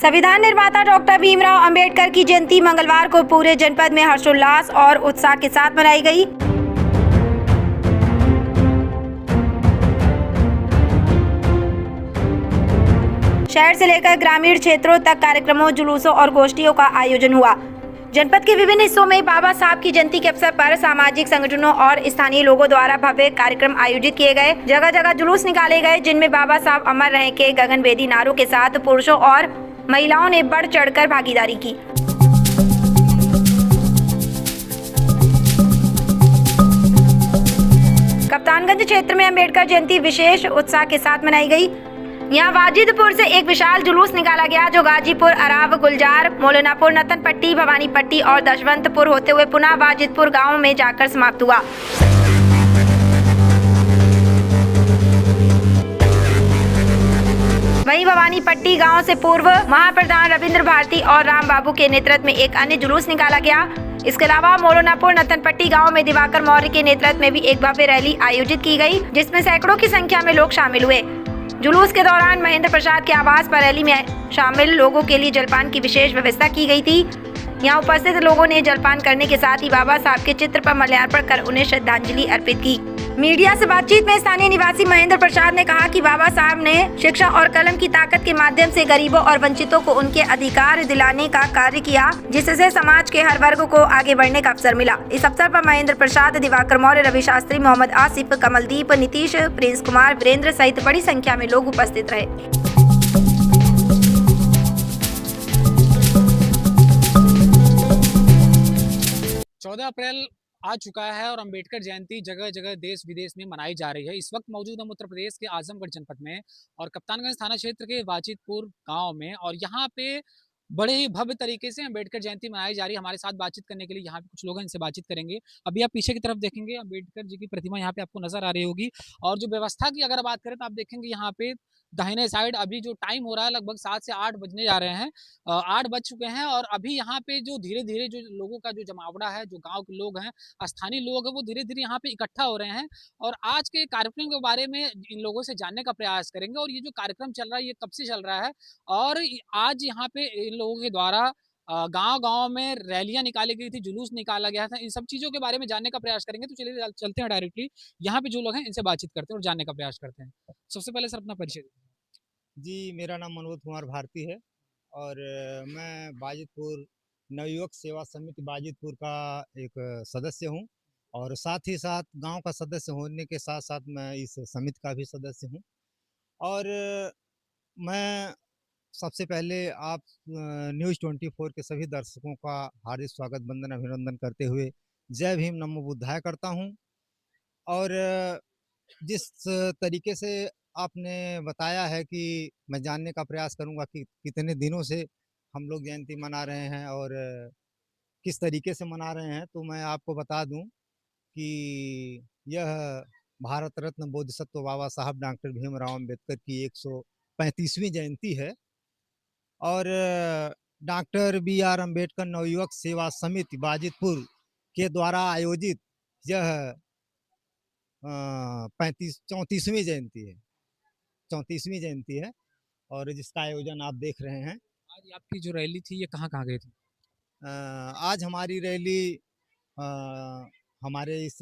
संविधान निर्माता डॉक्टर भीमराव अंबेडकर की जयंती मंगलवार को पूरे जनपद में हर्षोल्लास और उत्साह के साथ मनाई गई। शहर से लेकर ग्रामीण क्षेत्रों तक कार्यक्रमों, जुलूसों और गोष्ठियों का आयोजन हुआ। जनपद के विभिन्न हिस्सों में बाबा साहब की जयंती के अवसर पर सामाजिक संगठनों और स्थानीय लोगों द्वारा भव्य कार्यक्रम आयोजित किए गए। जगह जगह जुलूस निकाले गए, जिनमें बाबा साहब अमर रहे के गगनभेदी नारों के साथ पुरुषों और महिलाओं ने बढ़ चढ़कर भागीदारी की। कप्तानगंज क्षेत्र में अंबेडकर जयंती विशेष उत्साह के साथ मनाई गई। यहाँ वाजिदपुर से एक विशाल जुलूस निकाला गया, जो गाजीपुर, अराव, गुलजार, मौलानापुर, नतनपट्टी, भवानीपट्टी और दशवंतपुर होते हुए पुनः वाजिदपुर गांव में जाकर समाप्त हुआ। वहीं भवानीपट्टी गांव से पूर्व महाप्रधान रविंद्र भारती और राम बाबू के नेतृत्व में एक अन्य जुलूस निकाला गया। इसके अलावा मौलानापुर, नतनपट्टी गांव में दिवाकर मौर्य के नेतृत्व में भी एक भव्य रैली आयोजित की गई, जिसमें सैकड़ों की संख्या में लोग शामिल हुए। जुलूस के दौरान महेंद्र प्रसाद के आवास पर रैली में शामिल लोगों के लिए जलपान की विशेष व्यवस्था की गई थी। यहाँ उपस्थित लोगों ने जलपान करने के साथ ही बाबा साहब के चित्र पर माल्यार्पण कर उन्हें श्रद्धांजलि अर्पित की। मीडिया से बातचीत में स्थानीय निवासी महेंद्र प्रसाद ने कहा कि बाबा साहब ने शिक्षा और कलम की ताकत के माध्यम से गरीबों और वंचितों को उनके अधिकार दिलाने का कार्य किया, जिससे समाज के हर वर्ग को आगे बढ़ने का अवसर मिला। इस अवसर पर महेंद्र प्रसाद, दिवाकर मौर्य, रवि शास्त्री, मोहम्मद आसिफ, कमलदीप, नीतीश, प्रिंस कुमार, वीरेंद्र सहित बड़ी संख्या में लोग उपस्थित रहे। 14 अप्रैल आ चुका है और अंबेडकर जयंती जगह जगह देश विदेश में मनाई जा रही है। इस वक्त मौजूद हम उत्तर प्रदेश के आजमगढ़ जनपद में और कप्तानगंज थाना क्षेत्र के वाजिदपुर गांव में, और यहाँ पे बड़े ही भव्य तरीके से अंबेडकर जयंती मनाई जा रही है। हमारे साथ बातचीत करने के लिए यहाँ पे कुछ लोग हैं, इनसे बातचीत करेंगे। अभी आप पीछे की तरफ देखेंगे, अंबेडकर जी की प्रतिमा यहाँ पे आपको नजर आ रही होगी। और जो व्यवस्था की अगर बात करें तो आप देखेंगे यहाँ पे दाहिने साइड अभी जो टाइम हो रहा है लगभग 7 से 8 बजने जा रहे हैं। 8 बज चुके हैं और अभी यहाँ पे जो धीरे धीरे जो लोगों का जो जमावड़ा है, जो गाँव के लोग हैं, स्थानीय लोग हैं, वो धीरे धीरे यहाँ पे इकट्ठा हो रहे हैं। और आज के कार्यक्रम के बारे में इन लोगों से जानने का प्रयास करेंगे। और ये जो कार्यक्रम चल रहा है ये कब से चल रहा है, और आज यहाँ पे इन लोगों के द्वारा गांव-गांव में रैलियां निकाली गई थी, जुलूस निकाला गया था। इन सब चीजों के बारे में जानने का प्रयास करेंगे। तो चलिए चलते हैं डायरेक्टली यहाँ पे जो लोग हैं इनसे बातचीत करते हैं और जानने का प्रयास करते हैं। सबसे पहले सर अपना परिचय दीजिए। जी, मेरा नाम मनोज कुमार भारती है और मैं बाजिदपुर नवयुवक सेवा समिति बाजिदपुर का एक सदस्य हूँ और साथ ही साथ गांव का सदस्य होने के साथ साथ मैं इस समिति का भी सदस्य हूँ। और मैं सबसे पहले आप न्यूज़ 24 के सभी दर्शकों का हार्दिक स्वागत, वंदन, अभिनंदन करते हुए जय भीम, नमो बुद्धाय करता हूँ। और जिस तरीके से आपने बताया है कि मैं जानने का प्रयास करूंगा कि कितने दिनों से हम लोग जयंती मना रहे हैं और किस तरीके से मना रहे हैं, तो मैं आपको बता दूं कि यह भारत रत्न बोधिसत्व बाबा साहब डॉक्टर भीमराव अंबेडकर की 135वीं जयंती है। और डॉक्टर बी.आर. अंबेडकर नवयुवक सेवा समिति बाजिदपुर के द्वारा आयोजित यह 34वीं जयंती है, 34वीं जयंती है और जिसका आयोजन आप देख रहे हैं। आज आपकी जो रैली थी ये कहाँ गई थी? आज हमारी रैली हमारे इस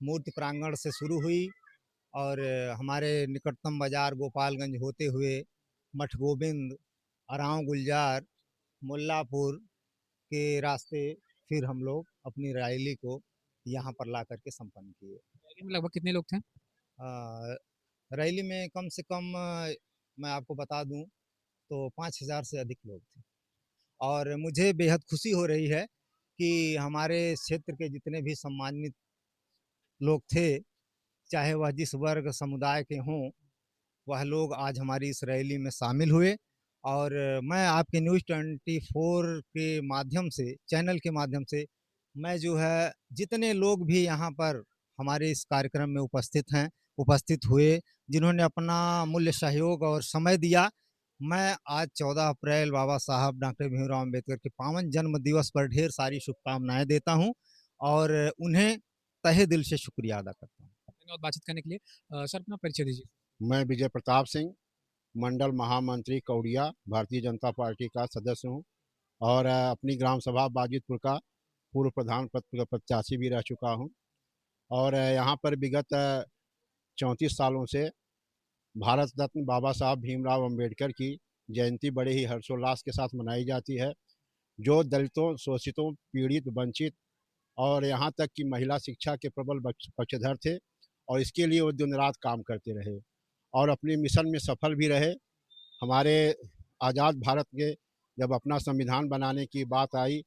मूर्ति प्रांगण से शुरू हुई और हमारे निकटतम बाजार गोपालगंज होते हुए मठ गोविंद, अराव, गुलजार, मुल्लापुर के रास्ते फिर हम लोग अपनी रैली को यहाँ पर ला करके संपन्न किए। रैली में लगभग कितने लोग थे? रैली में कम से कम मैं आपको बता दूं तो 5000 से अधिक लोग थे। और मुझे बेहद खुशी हो रही है कि हमारे क्षेत्र के जितने भी सम्मानित लोग थे, चाहे वह जिस वर्ग समुदाय के हों, वह लोग आज हमारी इस रैली में शामिल हुए। और मैं आपके न्यूज़ 24 के माध्यम से, चैनल के माध्यम से, मैं जो है जितने लोग भी यहाँ पर हमारे इस कार्यक्रम में उपस्थित हुए, जिन्होंने अपना मूल्य सहयोग और समय दिया, मैं आज 14 अप्रैल बाबा साहब डॉक्टर भीमराव अंबेडकर के पावन जन्म दिवस पर ढेर सारी शुभकामनाएं देता हूं और उन्हें तहे दिल से शुक्रिया अदा करता हूं। धन्यवाद बातचीत करने के लिए। सर अपना परिचय दीजिए। मैं विजय प्रताप सिंह मंडल महामंत्री कौड़िया, भारतीय जनता पार्टी का सदस्य हूँ और अपनी ग्राम सभा बाजितपुर का पूर्व प्रधान पद का प्रत्याशी भी रह चुका हूँ। और यहाँ पर विगत 34 सालों से भारत रत्न बाबा साहब भीमराव अंबेडकर की जयंती बड़े ही हर्षोल्लास के साथ मनाई जाती है। जो दलितों, शोषितों, पीड़ित, वंचित और यहाँ तक कि महिला शिक्षा के प्रबल पक्षधर थे और इसके लिए वो दिन रात काम करते रहे और अपने मिशन में सफल भी रहे। हमारे आज़ाद भारत के जब अपना संविधान बनाने की बात आई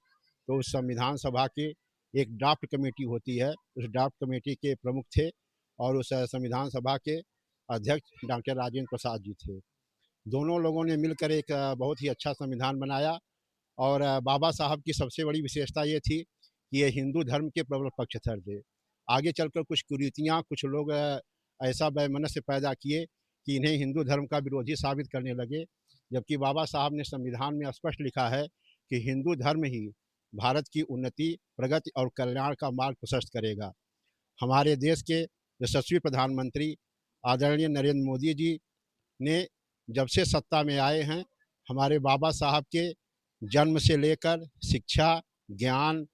तो उस संविधान सभा की एक ड्राफ्ट कमेटी होती है, उस ड्राफ्ट कमेटी के प्रमुख थे और उस संविधान सभा के अध्यक्ष डॉक्टर राजेंद्र प्रसाद जी थे। दोनों लोगों ने मिलकर एक बहुत ही अच्छा संविधान बनाया और बाबा साहब की सबसे बड़ी विशेषता ये थी कि ये हिंदू धर्म के प्रबल पक्षधर थे। आगे चलकर कुछ कुरीतियाँ, कुछ लोग ऐसा वैमनस्य पैदा किए कि इन्हें हिंदू धर्म का विरोधी साबित करने लगे, जबकि बाबा साहब ने संविधान में स्पष्ट लिखा है कि हिंदू धर्म ही भारत की उन्नति, प्रगति और कल्याण का मार्ग प्रशस्त करेगा। हमारे देश के यशस्वी प्रधानमंत्री आदरणीय नरेंद्र मोदी जी ने जब से सत्ता में आए हैं, हमारे बाबा साहब के जन्म से लेकर शिक्षा, ज्ञान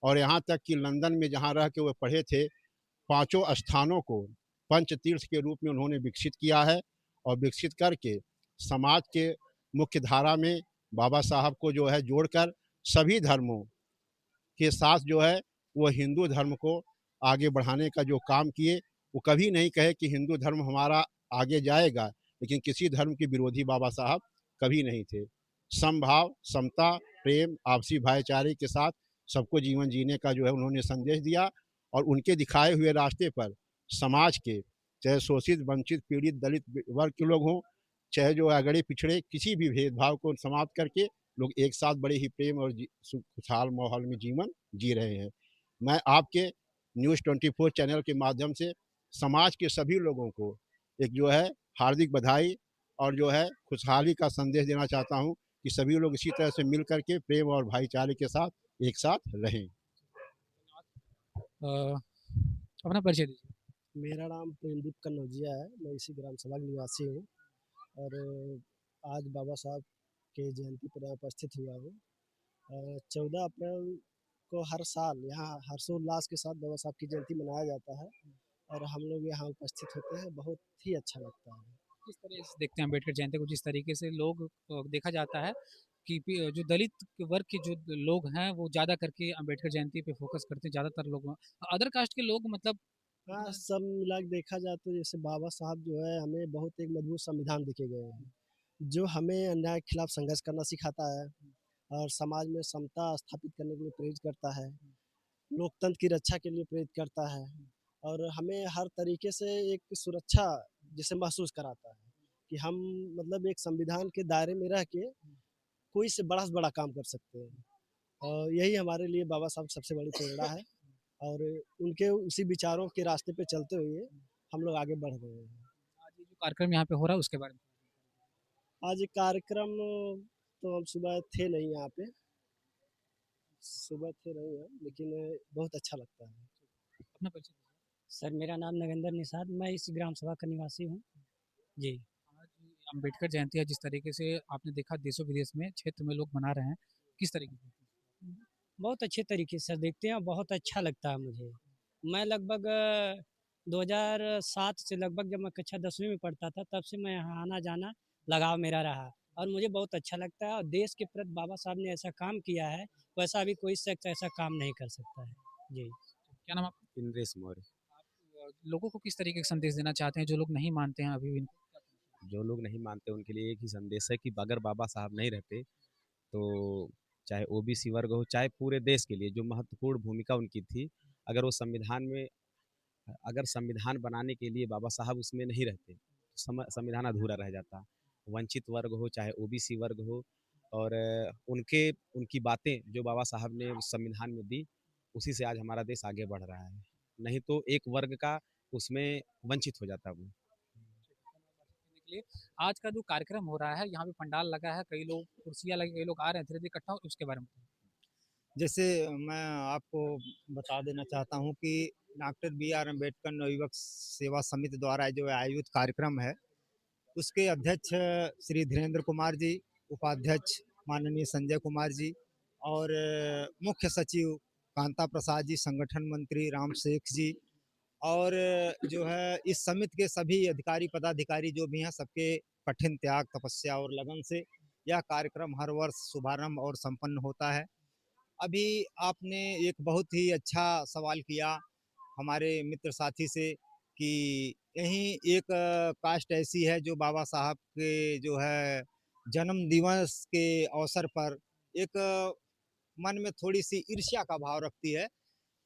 और यहाँ तक कि लंदन में जहाँ रह के वो पढ़े थे, पांचों स्थानों को पंच तीर्थ के रूप में उन्होंने विकसित किया है और विकसित करके समाज के मुख्य धारा में बाबा साहब को जो है जोड़कर सभी धर्मों के साथ जो है वो हिंदू धर्म को आगे बढ़ाने का जो काम किए, वो कभी नहीं कहे कि हिंदू धर्म हमारा आगे जाएगा, लेकिन किसी धर्म के विरोधी बाबा साहब कभी नहीं थे। समभाव, समता, प्रेम, आपसी भाईचारे के साथ सबको जीवन जीने का जो है उन्होंने संदेश दिया और उनके दिखाए हुए रास्ते पर समाज के, चाहे शोषित, वंचित, पीड़ित, दलित वर्ग के लोग हों, चाहे जो अगड़े पिछड़े, किसी भी भेदभाव को समाप्त करके लोग एक साथ बड़े ही प्रेम और खुशहाल माहौल में जीवन जी रहे हैं। मैं आपके न्यूज़ 24 चैनल के माध्यम से समाज के सभी लोगों को एक जो है हार्दिक बधाई और जो है खुशहाली का संदेश देना चाहता हूं कि सभी लोग इसी तरह से मिल करके प्रेम और भाईचारे के साथ एक साथ रहें। अपना परिचय दीजिए। मेरा नाम प्रेमदीप कन्नौजिया है। मैं इसी ग्राम सभा का निवासी हूँ और आज बाबा साहब के जयंती पर उपस्थित हुआ हूँ। 14 अप्रैल को हर साल यहाँ हर्षोल्लास के साथ बाबा साहब की जयंती मनाया जाता है और हम लोग यहाँ उपस्थित होते हैं, बहुत ही अच्छा लगता है। किस तरह से देखते हैं अम्बेडकर जयंती को? जिस तरीके से लोग देखा जाता है कि जो दलित वर्ग के जो लोग हैं वो ज़्यादा करके अम्बेडकर जयंती पे फोकस करते हैं, ज़्यादातर लोग अदर कास्ट के लोग मतलब हाँ, सब मिला के देखा जाए तो जैसे बाबा साहब जो है हमें बहुत एक मजबूत संविधान देके गए हैं, जो हमें अन्याय के खिलाफ संघर्ष करना सिखाता है और समाज में समता स्थापित करने के लिए प्रेरित करता है, लोकतंत्र की रक्षा के लिए प्रेरित करता है और हमें हर तरीके से एक सुरक्षा जैसे महसूस कराता है कि हम मतलब एक संविधान के दायरे में रह के कोई से बड़ा काम कर सकते हैं और यही हमारे लिए बाबा साहब सबसे बड़ी प्रेरणा है और उनके उसी विचारों के रास्ते पे चलते हुए हम लोग आगे बढ़ रहे हैं। आज ये जो कार्यक्रम यहाँ पे हो रहा है उसके बारे में आज एक कार्यक्रम तो हम सुबह थे नहीं यहाँ पे, सुबह थे नहीं है, लेकिन बहुत अच्छा लगता है। अपना परिचय दीजिए। सर मेरा नाम नगेंद्र निषाद, मैं इस ग्राम सभा का निवासी हूँ जी। आज अम्बेडकर जयंती है, जिस तरीके से आपने देखा देशों विदेश में क्षेत्र में लोग मना रहे हैं, किस तरीके से? बहुत अच्छे तरीके से देखते हैं, बहुत अच्छा लगता है मुझे। मैं लगभग 2007 से लगभग जब मैं कक्षा 10वीं में पढ़ता था तब से मैं यहाँ आना जाना लगाव मेरा रहा और मुझे बहुत अच्छा लगता है और देश के प्रति बाबा साहब ने ऐसा काम किया है वैसा अभी कोई शख्स ऐसा काम नहीं कर सकता है जी। क्या नाम आपका? इंद्रेश मौर्य। आप लोगों को किस तरीके का संदेश देना चाहते हैं जो लोग नहीं मानते हैं अभी भी इनको? जो लोग नहीं मानते उनके लिए एक ही संदेश है कि अगर बाबा साहब नहीं रहते तो चाहे ओबीसी वर्ग हो, चाहे पूरे देश के लिए जो महत्वपूर्ण भूमिका उनकी थी, अगर वो संविधान में अगर संविधान बनाने के लिए बाबा साहब उसमें नहीं रहते तो संविधान अधूरा रह जाता। वंचित वर्ग हो चाहे ओबीसी वर्ग हो और उनकी बातें जो बाबा साहब ने उस संविधान में दी, उसी से आज हमारा देश आगे बढ़ रहा है, नहीं तो एक वर्ग का उसमें वंचित हो जाता वो। आज का जो कार्यक्रम हो रहा है यहाँ पे पंडाल लगा है, कई लोग कुर्सियाँ लगी, कई लोग आ रहे हैं धीरे धीरे इकट्ठा, उसके बारे में जैसे मैं आपको बता देना चाहता हूं कि डॉक्टर बी आर अम्बेडकर नवयुवक सेवा समिति द्वारा जो आयोजित कार्यक्रम है उसके अध्यक्ष श्री धीरेन्द्र कुमार जी, उपाध्यक्ष माननीय संजय कुमार जी और मुख्य सचिव कांता प्रसाद जी, संगठन मंत्री राम शेख जी और जो है इस समिति के सभी अधिकारी पदाधिकारी जो भी हैं, सबके कठिन त्याग, तपस्या और लगन से यह कार्यक्रम हर वर्ष शुभारंभ और संपन्न होता है। अभी आपने एक बहुत ही अच्छा सवाल किया हमारे मित्र साथी से कि यहीं एक कास्ट ऐसी है जो बाबा साहब के जो है जन्म दिवस के अवसर पर एक मन में थोड़ी सी ईर्ष्या का भाव रखती है।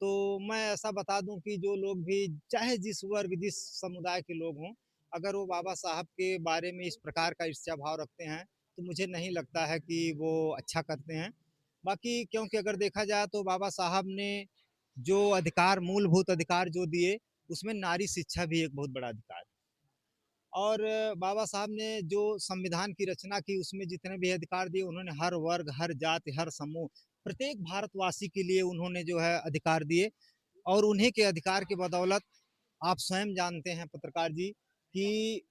तो मैं ऐसा बता दूं कि जो लोग भी चाहे जिस वर्ग, जिस समुदाय के लोग हों, अगर वो बाबा साहब के बारे में इस प्रकार का ईर्ष्या भाव रखते हैं, तो मुझे नहीं लगता है कि वो अच्छा करते हैं। बाकी क्योंकि अगर देखा जाए तो बाबा साहब ने जो अधिकार, मूलभूत अधिकार जो दिए, उसमें नारी शिक्षा भी एक बहुत बड़ा अधिकार है। और बाबा साहब ने जो संविधान की रचना की, उसमें जितने भी अधिकार दिए, उन्होंने हर वर्ग, हर जाति, हर समूह, प्रत्येक भारतवासी के लिए उन्होंने जो है अधिकार दिए और उन्हीं के अधिकार की बदौलत आप स्वयं जानते हैं पत्रकार जी कि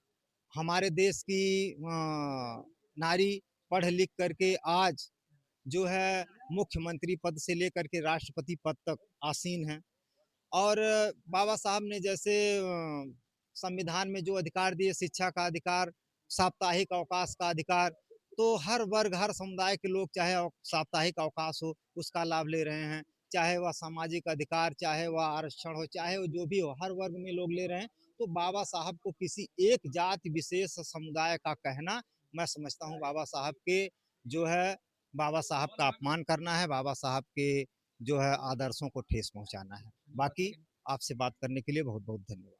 हमारे देश की नारी पढ़ लिख करके आज जो है मुख्यमंत्री पद से लेकर के राष्ट्रपति पद तक आसीन है। और बाबा साहब ने जैसे संविधान में जो अधिकार दिए, शिक्षा का अधिकार, साप्ताहिक अवकाश का अधिकार, तो हर वर्ग, हर समुदाय के लोग चाहे साप्ताहिक अवकाश हो उसका लाभ ले रहे हैं, चाहे वह सामाजिक अधिकार, चाहे वह आरक्षण हो, चाहे वो जो भी हो, हर वर्ग में लोग ले रहे हैं। तो बाबा साहब को किसी एक जाति विशेष समुदाय का कहना, मैं समझता हूँ बाबा साहब के जो है बाबा साहब का अपमान करना है, बाबा साहब के जो है आदर्शों को ठेस पहुंचाना है। बाकी आपसे बात करने के लिए बहुत बहुत धन्यवाद।